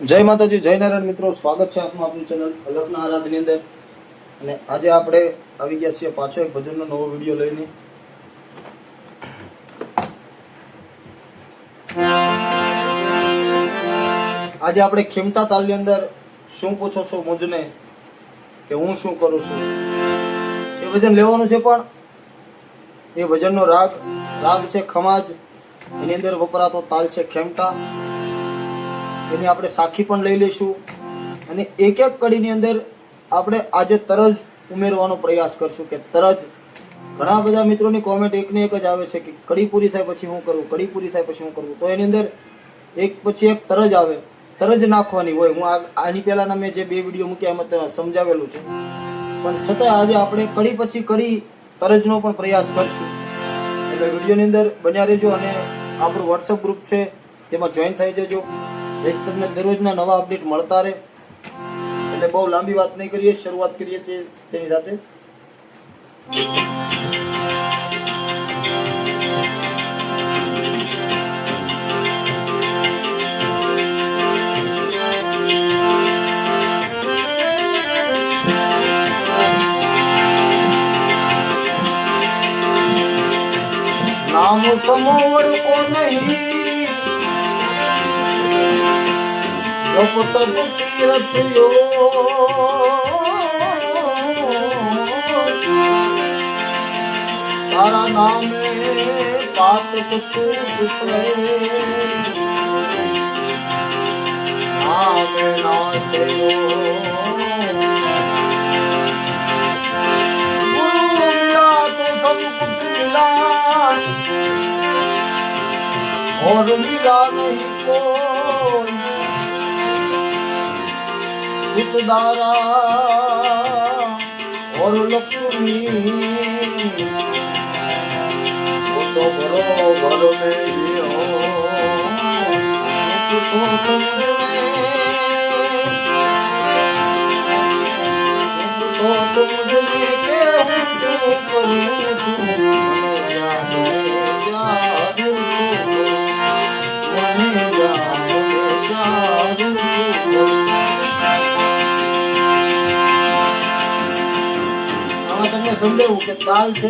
જય માતાજી, જય નારાયણ મિત્રો, સ્વાગત છે આપનું આપણી ચેનલ અલખના આરાધની અંદર. અને આજે આપણે આવી ગયા છીએ પાછો એક ભજનનો નવો વિડીયો લઈને. આજે આપણે ખેમટા તાલની અંદર શું પૂછો છો મુજને કે હું શું કરું છું એ ભજન લેવાનું છે. પણ એ ભજનનો રાગ છે ખમાજ, એની અંદર વપરાતો તાલ છે ખેમટા. એની આપણે સાખી પણ લઈ લઈશું અને એક એક કડીની અંદર આપણે આજે તરજ ઉમેરવાનો પ્રયાસ કરશું કે તરજ. ઘણા બધા મિત્રોની કોમેન્ટ એકને એક જ આવે છે કે કડી પૂરી થાય પછી શું કરવું, કડી પૂરી થાય પછી શું કરવું. તો એની અંદર એક પછી એક તરજ આવે, તરજ નાખવાની હોય. હું આની પહેલાના મેં જે 2 વિડીયો મૂક્યા એમાં સમજાવેલું છે, પણ છતાં આજે આપણે કડી પછી કડી તરજનો પણ પ્રયાસ કરશું. એટલે વિડીયોની અંદર બન્યા રહેજો અને આપણું વોટ્સઅપ ગ્રુપ છે તેમાં જોઈન થઈ જજો, જેથી તમને દરરોજના નવા અપડેટ મળતા રહે. એટલે બહુ લાંબી વાત નહીં કરીએ, શરૂઆત કરીએ તેની સાથે. નામ સમોવડ કો નહીં, જપ તપ તીરથ તારા નામે પાપ કછું દુસરે નામે નાશે ગુરુ મિલા તો સબ કુછ મિલા और मिला नहीं कोई सुतदारा और लक्ष्मी वो तो घरो घर में ही हो सुख तो मुझे के हूँ सुख करूँ તમને સમજાવું કે તાલ છે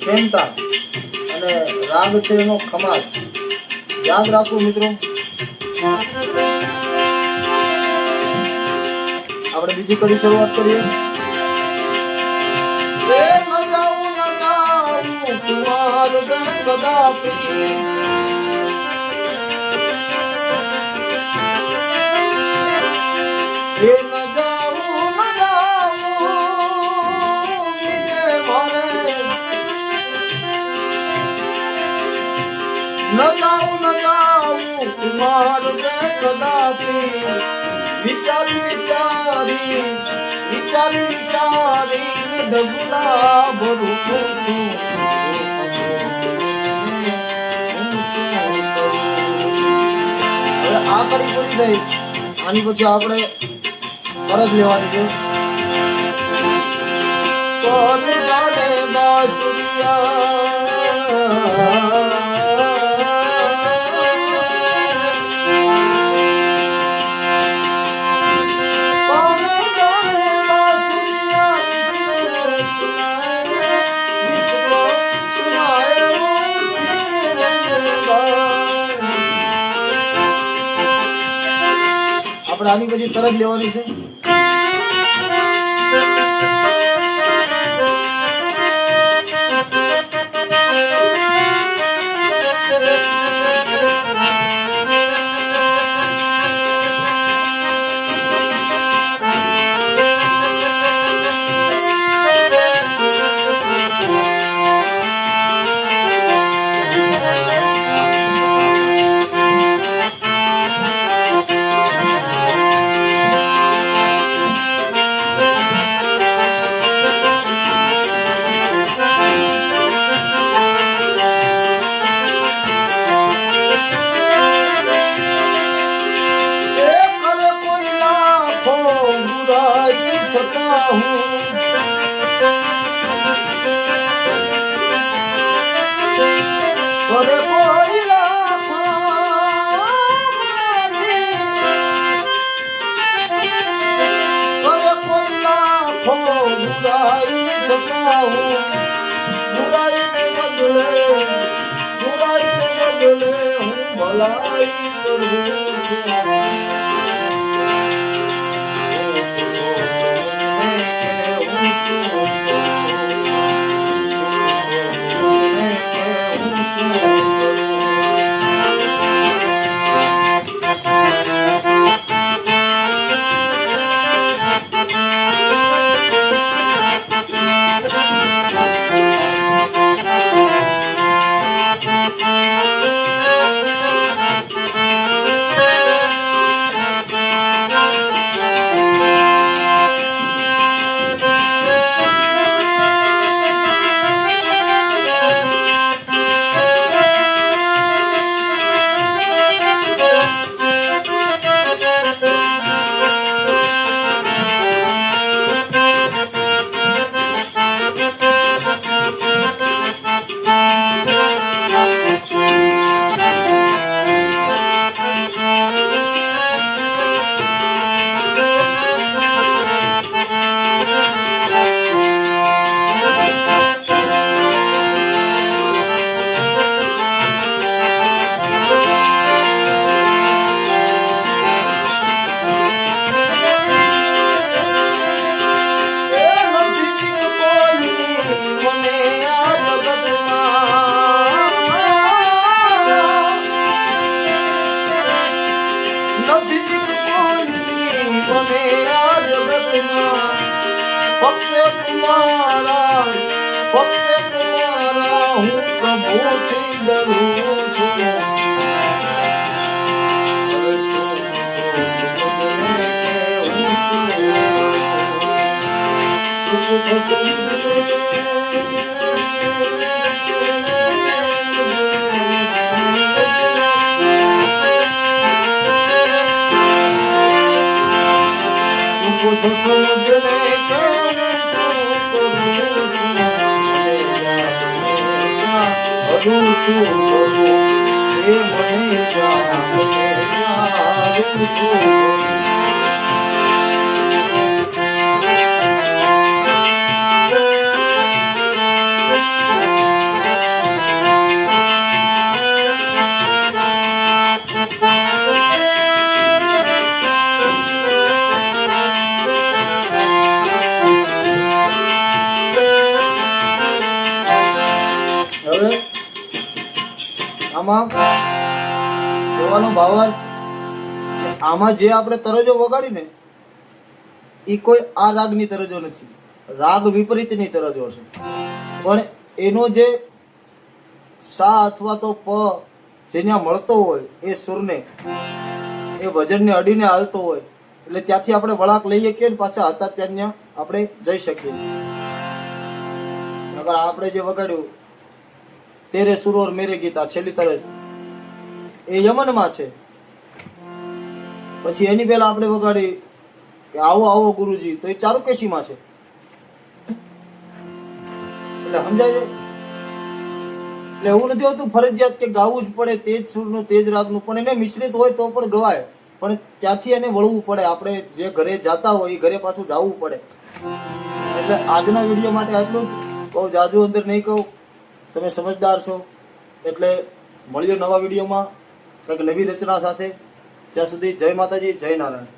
ખેમટા અને રાગ છે એનો ખમાજ. યાદ રાખવું મિત્રો. આપણે બીજી કડી શરૂઆત કરીએ. ન જાઉં કુમાર ગંગદાપી ન જાઉં કુમાર કદાપી વિચારી ડગલા ભરું છું. હવે આ કડી પૂરી થઈ, આની પછી આપણે તરજ લેવાની છે. કોને જાણે બાસુરિયા આપણે આની પછી તરજ લેવાની છે. છતાં હું બુરાઈને બદલે હું ભલાઈ કરું હું પ્રભુથી ડરું છું હવે શું કરું છું એ મને જાણું છું આમાં કહેવાનો ભાવાર્થ કે આમાં જે આપણે તરજો વગાડી ને એ કોઈ આ રાગની તરજો નથી, રાગ વિપરીતની તરજો છે, પણ એનો જે સા અથવા તો પ જેને મળતો હોય એ સુરને એ ભજનને અડીને હાલતો હોય એટલે ત્યાંથી આપણે વળાક લઈએ કે પાછા હતા ત્યાં આપણે જઈ શકીએ. નકર આપણે જે વગાડ્યું તેરે સુર ઓર મેરે ગીતા છેલ્લી તરજ એ યમનમાં છે, પછી એની પહેલા આપણે વગાડી કે આવો આવો ગુરુજી તો એ ચારુકેશીમાં છે. એટલે સમજાય છે. એટલે એવું નથી હોતું ફરજિયાત કે ગાવું જ પડે તેજ સુરનું તેજ રાગનું, પણ એને મિશ્રિત હોય તો પણ ગવાય, પણ ત્યાંથી એને વળવું પડે. આપણે જે ઘરે જાતા હોય એ ઘરે પાછું જવું પડે. એટલે આજના વિડીયો માટે આટલું જ, બહુ જાજુ અંદર નહીં કહું, તમે સમજદાર છો. એટલે મળીએ નવા વિડીયોમાં કંઈક નવી રચના સાથે. ત્યાં સુધી જય માતાજી, જય નારાયણ.